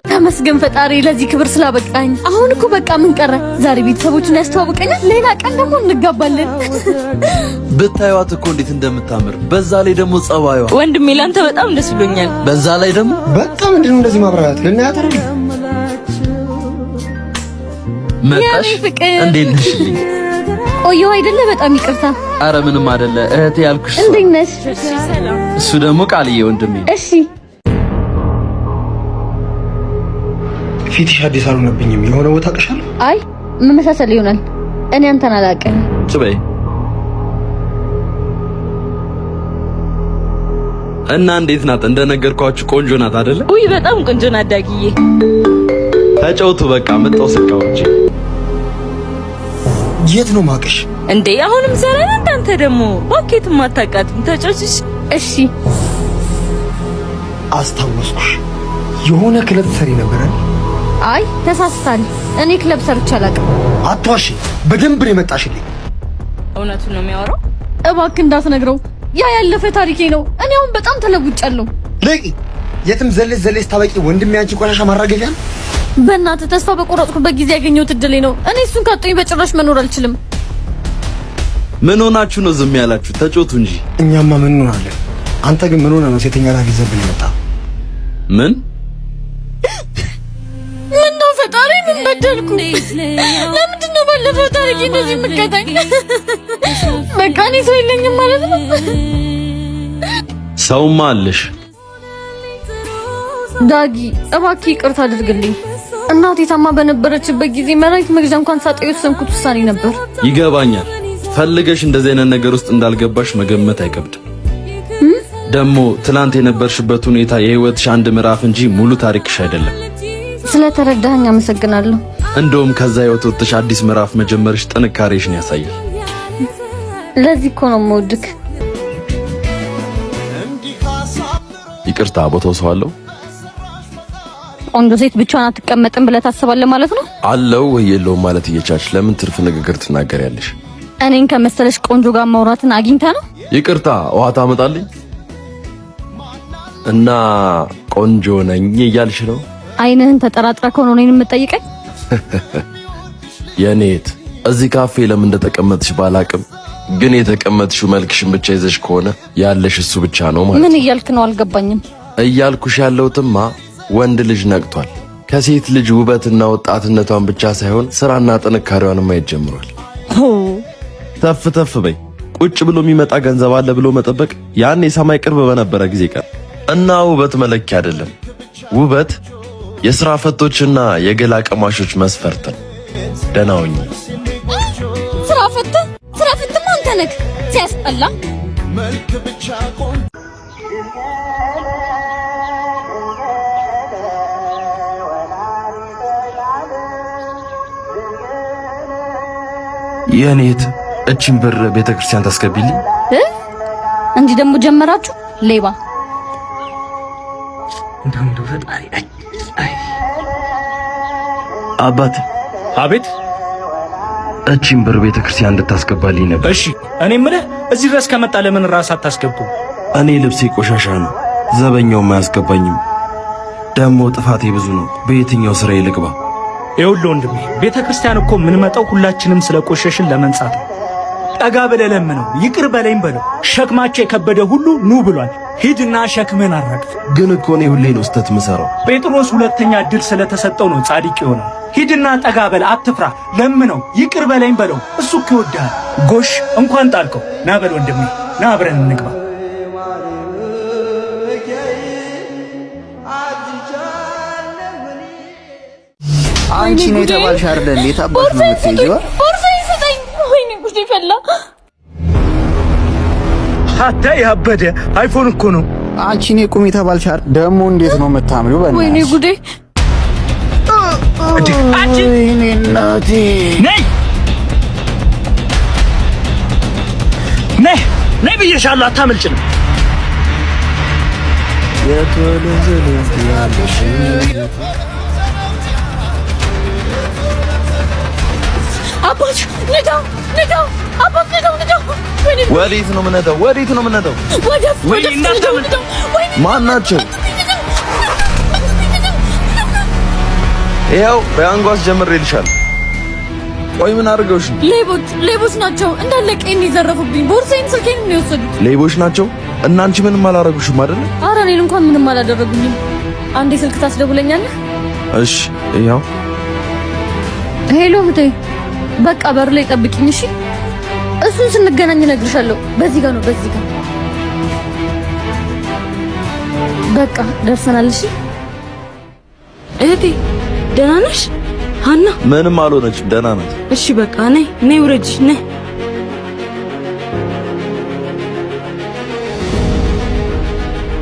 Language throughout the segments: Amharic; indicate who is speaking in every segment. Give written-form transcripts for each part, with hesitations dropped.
Speaker 1: ተመስገን ፈጣሪ ለዚህ ክብር ስላበቃኝ። አሁን እኮ በቃ ምን ቀረ? ዛሬ ቤተሰቦችን ያስተዋውቀኛል፣ ሌላ ቀን ደግሞ እንጋባለን።
Speaker 2: ብታዩት እኮ እንዴት እንደምታምር፣ በዛ ላይ ደግሞ ጸባዩ።
Speaker 3: ወንድሜ ላንተ በጣም ደስ ብሎኛል።
Speaker 2: በዛ ላይ ደግሞ
Speaker 4: በቃ ምንድነው እንደዚህ ማብራራት ልናያት አይደል?
Speaker 2: መጣሽ? እንዴት ነሽ?
Speaker 1: ቆየሁ አይደለ? በጣም ይቅርታ።
Speaker 2: አረ ምንም አይደለ እህቴ ያልኩሽ።
Speaker 1: እንዴት ነሽ?
Speaker 2: እሱ ደግሞ ቃልዬ ወንድሜ።
Speaker 1: እሺ
Speaker 4: ፊትሽ አዲስ አልሆነብኝም። የሆነ ቦታ አውቅሻለሁ።
Speaker 1: አይ መመሳሰል ይሆናል። እኔ አንተን አላውቅም።
Speaker 2: ጽበይ እና እንዴት ናት? እንደነገርኳችሁ ቆንጆ ናት አይደለ?
Speaker 3: ውይ በጣም ቆንጆ ናት ዳጊዬ።
Speaker 2: ተጫውቱ በቃ መጣው ስቃውጂ።
Speaker 4: የት ነው ማውቅሽ?
Speaker 3: እንዴ አሁንም ሰራን እንዳንተ ደግሞ ባኬት ማታቃጥም ተጫውችሽ።
Speaker 1: እሺ
Speaker 4: አስታወስኩሽ። የሆነ ክለብ ሰሪ ነበር።
Speaker 1: አይ ተሳስተሃል። እኔ ክለብ ሰርቼ አላውቅም።
Speaker 4: አትዋሺ። በደንብ ነው የመጣሽልኝ።
Speaker 3: እውነቱን ነው የሚያወራው።
Speaker 1: እባክህ እንዳትነግረው። ያ ያለፈ ታሪኬ ነው። እኔ አሁን በጣም ተለውጫለሁ።
Speaker 4: ለቂ የትም ዘለስ ታበቂ ወንድሜ አንቺ ቆሻሻ ማራገፊያ።
Speaker 1: በእናትህ ተስፋ በቆረጥኩበት ጊዜ ያገኘሁት እድሌ ነው። እኔ እሱን ካጣሁኝ በጭራሽ መኖር አልችልም።
Speaker 2: ምን ሆናችሁ ነው ዝም ያላችሁ? ተጮቱ እንጂ።
Speaker 4: እኛማ ምን እንሆናለን? አንተ ግን ምን ሆነ ነው ሴተኛ ላፊ ዘብል መጣ?
Speaker 2: ምን
Speaker 1: ነው ፈጣሪ ምን በደልኩ? ለምንድን ነው ባለፈው ታሪኬ እንደዚህ የምትቀጣኝ? በቃ እኔ ሰው የለኝም ማለት ነው።
Speaker 2: ሰውማ አለሽ።
Speaker 1: ዳጊ እባክህ ይቅርታ አድርግልኝ። እናቴ ታማ በነበረችበት ጊዜ መድኃኒት መግዣ እንኳን ሳጣ የወሰንኩት ውሳኔ ነበር።
Speaker 2: ይገባኛል። ፈልገሽ እንደዚህ አይነት ነገር ውስጥ እንዳልገባሽ መገመት አይከብድም። ደግሞ ትላንት የነበርሽበት ሁኔታ የህይወትሽ አንድ ምዕራፍ እንጂ ሙሉ ታሪክሽ አይደለም።
Speaker 1: ስለተረዳኸኝ አመሰግናለሁ።
Speaker 2: እንደውም ከዛ ህይወት ወጥተሽ አዲስ ምዕራፍ መጀመርሽ ጥንካሬሽን ያሳያል።
Speaker 1: ለዚህ እኮ ነው የምወድክ።
Speaker 2: ይቅርታ ቦታው ሰው አለው?
Speaker 1: ቆንጆ ሴት ብቻዋን አትቀመጥም ብለህ ታስባለህ ማለት ነው?
Speaker 2: አለው ወይ የለውም ማለት እየቻልሽ ለምን ትርፍ ንግግር ትናገሪያለሽ?
Speaker 1: እኔን ከመሰለሽ ቆንጆ ጋር ማውራትን አግኝታ ነው?
Speaker 2: ይቅርታ ውሃ ታመጣልኝ? እና ቆንጆ ነኝ እያልሽ ነው?
Speaker 1: አይንህን ተጠራጥራ ከሆነ እኔን የምትጠይቀኝ?
Speaker 2: የኔት እዚህ ካፌ ለምን እንደተቀመጥሽ ባላቅም ግን የተቀመጥሽው መልክሽን ብቻ ይዘሽ ከሆነ ያለሽ እሱ ብቻ ነው ማለት።
Speaker 1: ምን እያልክ ነው? አልገባኝም።
Speaker 2: እያልኩሽ ያለውትማ ወንድ ልጅ ነቅቷል። ከሴት ልጅ ውበትና ወጣትነቷን ብቻ ሳይሆን ስራና ጥንካሬዋን ማየት ጀምሯል። ተፍ ተፍ በይ። ቁጭ ብሎ የሚመጣ ገንዘብ አለ ብሎ መጠበቅ ያኔ ሰማይ ቅርብ በነበረ ጊዜ ቀር እና ውበት መለኪያ አይደለም። ውበት የሥራ ፈቶችና የገላ ቀማሾች መስፈርት ነው። ደህና ሁኚ።
Speaker 1: ስራ ፈት አንተ ነህ። ሲያስጠላ መልክ ብቻ ቆን
Speaker 2: የኔት እቺን ብር ቤተክርስቲያን ታስገቢልኝ።
Speaker 1: እንዲህ ደግሞ ጀመራችሁ ሌባ።
Speaker 2: እንደው ፈጣሪ አይ አባት።
Speaker 5: አቤት።
Speaker 2: እቺን ብር ቤተክርስቲያን እንድታስገባልኝ ነበር።
Speaker 5: እሺ እኔ የምልህ እዚህ ድረስ ከመጣ ለምን ራስ አታስገቡ?
Speaker 2: እኔ ልብሴ ቆሻሻ ነው፣ ዘበኛውም አያስገባኝም። ደግሞ ጥፋቴ ብዙ ነው። በየትኛው ስራዬ ልግባ?
Speaker 5: ይኸውልህ ወንድሜ ቤተክርስቲያን እኮ የምንመጣው ሁላችንም ስለቆሸሽን ለመንጻት ነው። ጠጋ ብለህ ለምነው ይቅር በለኝ በለው። ሸክማቸው የከበደ ሁሉ ኑ ብሏል። ሂድና ሸክምህን አራግፍ።
Speaker 2: ግን እኮ እኔ ሁሌ ነው ስህተት የምሰራው።
Speaker 5: ጴጥሮስ ሁለተኛ እድል ስለተሰጠው ነው ጻድቅ የሆነው። ሂድና ጠጋ በል፣ አትፍራ፣ ለምነው ይቅር በለኝ በለው። እሱ እኮ ይወድሃል። ጎሽ እንኳን ጣልከው። ና በል ወንድሜ ና አብረን እንግባ።
Speaker 6: አንቺ ነው የተባልሽ አይደል? የታባሽ ነው የምትይዘው?
Speaker 1: ቦርሳዬ ስጠኝ። ወይኔ ጉዴ ፈላ።
Speaker 5: አታ ያበደ አይፎን እኮ ነው።
Speaker 6: አንቺ ነው ቁም የተባልሽ አይደል? ደግሞ እንዴት ነው የምታምሪው? በእናትሽ
Speaker 1: ወይኔ ጉዴ።
Speaker 5: አንቺ
Speaker 6: ወይኔ እናቴ
Speaker 5: ነይ ነይ ነይ ብዬሻለሁ። አታመልጭም።
Speaker 6: የተወለዘለ ያለሽ
Speaker 1: አባች ንዳው አባት ንዳው።
Speaker 2: ወዴት ነው የምነዳው? ወዴት ነው የምነዳው?
Speaker 1: ወደ
Speaker 2: ማን ናቸው? ይኸው በያንጓስ ጀምሬልሻለሁ። ቆይ ምን አድርገውሽ ነው?
Speaker 1: ሌቦች ናቸው እንዳለ ቀን ይዘረፉብኝ። ቦርሳዬን፣ ስልኬን ነው የወሰዱት።
Speaker 2: ሌቦች ናቸው? እና አንቺ ምንም አላረጉሽም አይደል?
Speaker 1: ኧረ እኔን እንኳን ምንም አላደረጉኝም። አንዴ ስልክ ታስደውለኛለህ?
Speaker 2: እሺ ይኸው።
Speaker 1: ሄሎ እህቴ፣ በቃ በር ላይ ጠብቂኝ እሺ? እሱን ስንገናኝ እነግርሻለሁ። በዚህ ጋር ነው፣ በዚህ ጋር። በቃ ደርሰናል። እሺ
Speaker 3: እህቴ ደህና ነሽ? ሀና
Speaker 2: ምንም አልሆነችም፣ ደህና ናት።
Speaker 3: እሺ በቃ ነይ ውረጅ ነይ።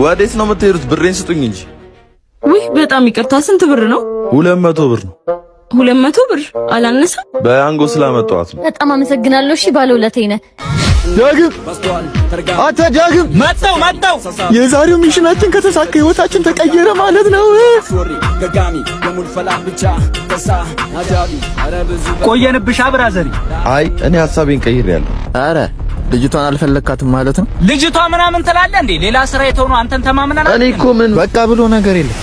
Speaker 2: ወዴት ነው የምትሄዱት? ብሬን ስጡኝ እንጂ።
Speaker 3: ውይ በጣም ይቅርታ። ስንት ብር ነው?
Speaker 2: 200 ብር ነው።
Speaker 3: 200 ብር አላነሳም?
Speaker 2: በያንጎ ስላመጣኋት ነው።
Speaker 1: በጣም አመሰግናለሁ። እሺ ባለውለታዬ ነህ።
Speaker 4: ዳግም አንተ ዳግም
Speaker 5: መጣው
Speaker 4: የዛሬው ሚሽናችን ከተሳካ ህይወታችን ተቀየረ ማለት ነው።
Speaker 5: ቆየንብሻ ብራዘሪ።
Speaker 2: አይ እኔ ሐሳቤን ቀይሬያለሁ።
Speaker 6: አረ ልጅቷን አልፈለካትም ማለት ነው?
Speaker 5: ልጅቷ ምናምን ትላለህ እንዴ? ሌላ ስራ የተሆነ አንተን ተማምነናል።
Speaker 2: እኔ እኮ ምን
Speaker 6: በቃ ብሎ ነገር የለም።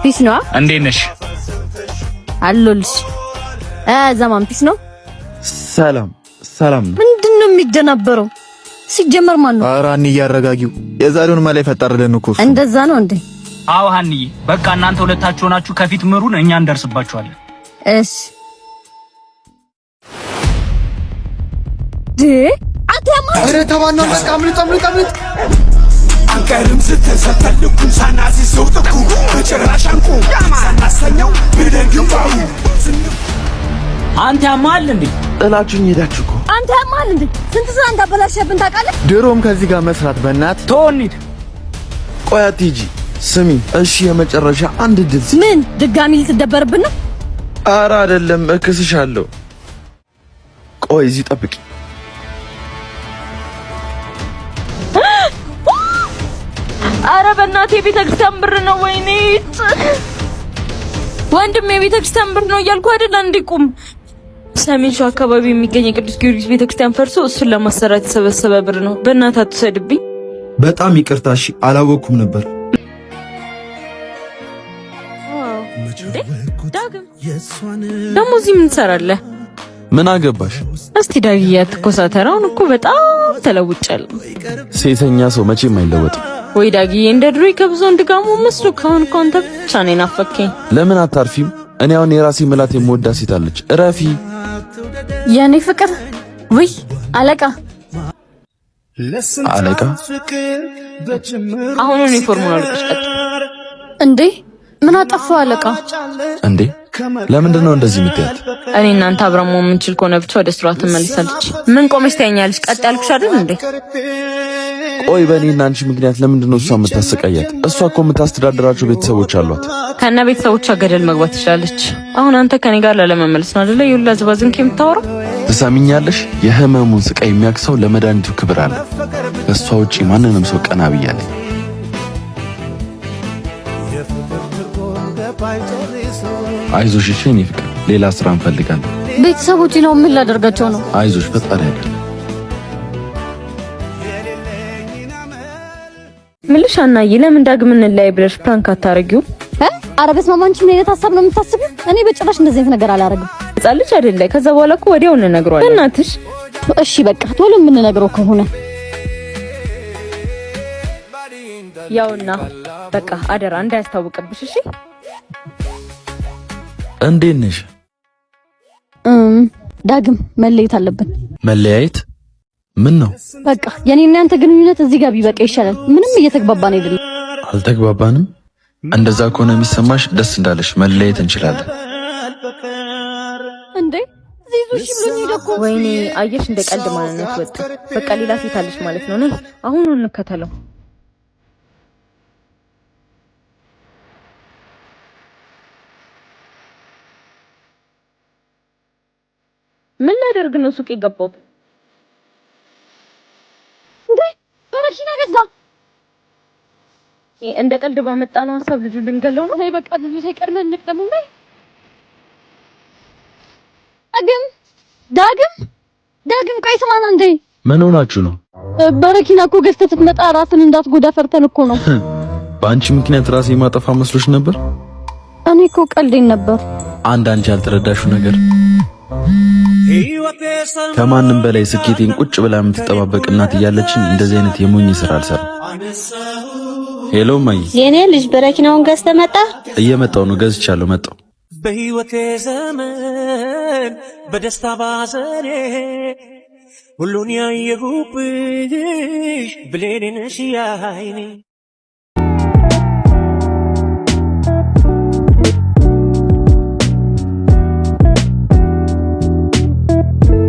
Speaker 1: ፒስ ነው።
Speaker 5: እንዴት ነሽ?
Speaker 1: አሎልሽ ዘማን ፒስ ነው።
Speaker 2: ሰላም ነው።
Speaker 1: ምንድነው የሚደናበረው? ሲጀመር ማን ነው?
Speaker 6: ኧረ አንዬ እያረጋጊው። የዛሬውን ማላይ ፈጠርልን እኮ
Speaker 1: እንደዛ ነው እንዴ?
Speaker 5: አዎ ሀንዬ፣ በቃ እናንተ ሁለታችሁ ሆናችሁ ከፊት ምሩን፣ እኛ እንደርስባችኋለን።
Speaker 1: እሺ አንተ
Speaker 4: ኧረ ተባናው በቃ አምልጥ
Speaker 7: አንቀርም ስትሰተልኩን ሳናዚ ሰውጥኩ በጭራሽ አንቁ ሳናሰኘው ብደግባው
Speaker 5: አንተ ያማል እንዴ?
Speaker 2: ጥላችሁኝ ሄዳችሁ እኮ።
Speaker 1: አንተ ያማል እንዴ? ስንት ስራ እንዳበላሽብን ታውቃለህ?
Speaker 6: ድሮም ከዚህ ጋር መስራት በእናት
Speaker 5: ተወኒድ።
Speaker 2: ቆይ አትሂጂ፣ ስሚ እሺ። የመጨረሻ አንድ ድል።
Speaker 1: ምን ድጋሚ ልትደበርብን ነው?
Speaker 2: ኧረ አይደለም፣ እክስሻለሁ። ቆይ እዚህ ጠብቂ።
Speaker 3: አረ በእናቴ ቤተክርስቲያን ብር ነው። ወይኔ ወንድሜ ቤተክርስቲያን ብር ነው እያልኩ አይደል? እንዲቁም ሰሜን ሸዋ አካባቢ የሚገኝ የቅዱስ ጊዮርጊስ ቤተክርስቲያን ፈርሶ እሱን ለማሰራት የተሰበሰበ ብር ነው። በእናትህ አትውሰድብኝ።
Speaker 8: በጣም ይቅርታ። እሺ አላወኩም ነበር።
Speaker 3: ዳግም ደግሞ እዚህ ምን ትሰራለህ?
Speaker 2: ምን አገባሽ?
Speaker 3: እስቲ ዳግዬ አትኮሳተራውን እኮ በጣም ተለውጫለሁ።
Speaker 2: ሴተኛ ሰው መቼም አይለወጥም።
Speaker 3: ወይ ዳግዬ እንደ ድሮ ከብዙ እንድጋሙ መስሎ ካሁን ካንተ ብቻ ነኝ ናፈከኝ።
Speaker 2: ለምን አታርፊም? እኔ አሁን የራሴ ምላት የምወዳ ሴት አለች። እረፊ
Speaker 1: የኔ ፍቅር። ወይ አለቃ
Speaker 3: አሁን ዩኒፎርሙን አልቀሽቀጥ
Speaker 1: እንዴ? ምን አጠፋው አለቃ?
Speaker 2: እንዴ ለምንድን ነው እንደዚህ የምትያት?
Speaker 3: እኔ እናንተ አብረን መሆን የምንችል ከሆነ ብቻ ወደ ስራ ትመለሳለች። ምን ቆመሽ ታኛለሽ? ቀጥ ያልኩሽ አይደል እንዴ?
Speaker 2: ቆይ በእኔና አንቺ ምክንያት ለምንድን ነው እሷ የምታሰቃያት? እሷ እኮ የምታስተዳድራቸው ቤተሰቦች አሏት።
Speaker 3: ከነ ቤተሰቦቿ ገደል መግባት ትችላለች። አሁን አንተ ከኔ ጋር ላለመመለስ ነው አይደለ? ይሁላ ዝባዝንክ የምታወራው።
Speaker 2: ትሰሚኛለሽ? የህመሙን ስቃይ የሚያክሰው ለመድኃኒቱ ክብር አለ። ከእሷ ውጪ ማንንም ሰው ቀና ብያለኝ። አይዞሽ እሺ የኔ ፍቅር፣ ሌላ ስራ እንፈልጋለን።
Speaker 1: ቤተሰቦቼ ነው ምን ላደርጋቸው ነው?
Speaker 2: አይዞሽ ፈጣሪ አይደል።
Speaker 3: ምልሽ አናዬ፣ ለምን ዳግም እንላይ ብለሽ ፕራንክ አታረጊው?
Speaker 1: ኧረ በስመ አብ፣ አንቺ ምን አይነት ሀሳብ ነው የምታስቢው? እኔ በጭራሽ እንደዚህ አይነት ነገር አላረግም።
Speaker 3: ህፃን ልጅ አይደለ? ከዛ በኋላ እኮ ወዲያው እንነግረዋለን። እናትሽ
Speaker 1: እሺ በቃ ቶሎ የምንነግረው ከሆነ
Speaker 3: ያውና በቃ አደራ እንዳያስታውቅብሽ እሺ።
Speaker 2: እንዴት ነሽ?
Speaker 1: ዳግም መለየት አለብን።
Speaker 2: መለያየት? ምን ነው?
Speaker 1: በቃ የኔና ያንተ ግንኙነት እዚህ ጋር ቢበቃ ይሻላል። ምንም እየተግባባን አይደለም።
Speaker 2: አልተግባባንም? እንደዛ ከሆነ የሚሰማሽ ደስ እንዳለሽ መለየት እንችላለን።
Speaker 1: እንዴ ዚዙሽ ብሎኝ ደኮ።
Speaker 3: ወይኔ አየሽ፣ እንደ ቀልድ ማንነት ወጣ። በቃ ሌላ ሴት አለሽ ማለት ነው። ነይ አሁን እንከተለው። ምን ላደርግ ነው ሱቅ የገባው?
Speaker 1: እንዴ በመኪና ገዛ።
Speaker 3: እንደ ቀልድ ባመጣነው ሀሳብ ልጁ ልንገለው ነው።
Speaker 1: አይ በቃ ልጁ ሳይቀድመን እንቅደሙ። ዳግም ዳግም ቆይ ስማን እንዴ
Speaker 2: ምን ሆናችሁ ነው?
Speaker 1: በረኪና እኮ ገዝተህ ስትመጣ ራስን እንዳትጎዳ ፈርተን እኮ ነው።
Speaker 2: በአንቺ ምክንያት ራሴ ማጠፋ መስሎሽ ነበር?
Speaker 1: እኔ እኮ ቀልዴን ነበር።
Speaker 2: አንቺ ያልተረዳሽው ነገር ከማንም በላይ ስኬቴን ቁጭ ብላ የምትጠባበቅ እናት እያለችኝ እንደዚህ አይነት የሞኝ ስራ አልሰራም። ሄሎ ማይ፣
Speaker 1: የኔ ልጅ በረኪናውን ገዝተህ መጣ?
Speaker 2: እየመጣሁ ነው። ገዝቻለሁ፣ መጣሁ።
Speaker 7: በህይወቴ ዘመን በደስታ ባዘኔ ሁሉን ያየሁብሽ ብሌኔ ነሽ ያይኔ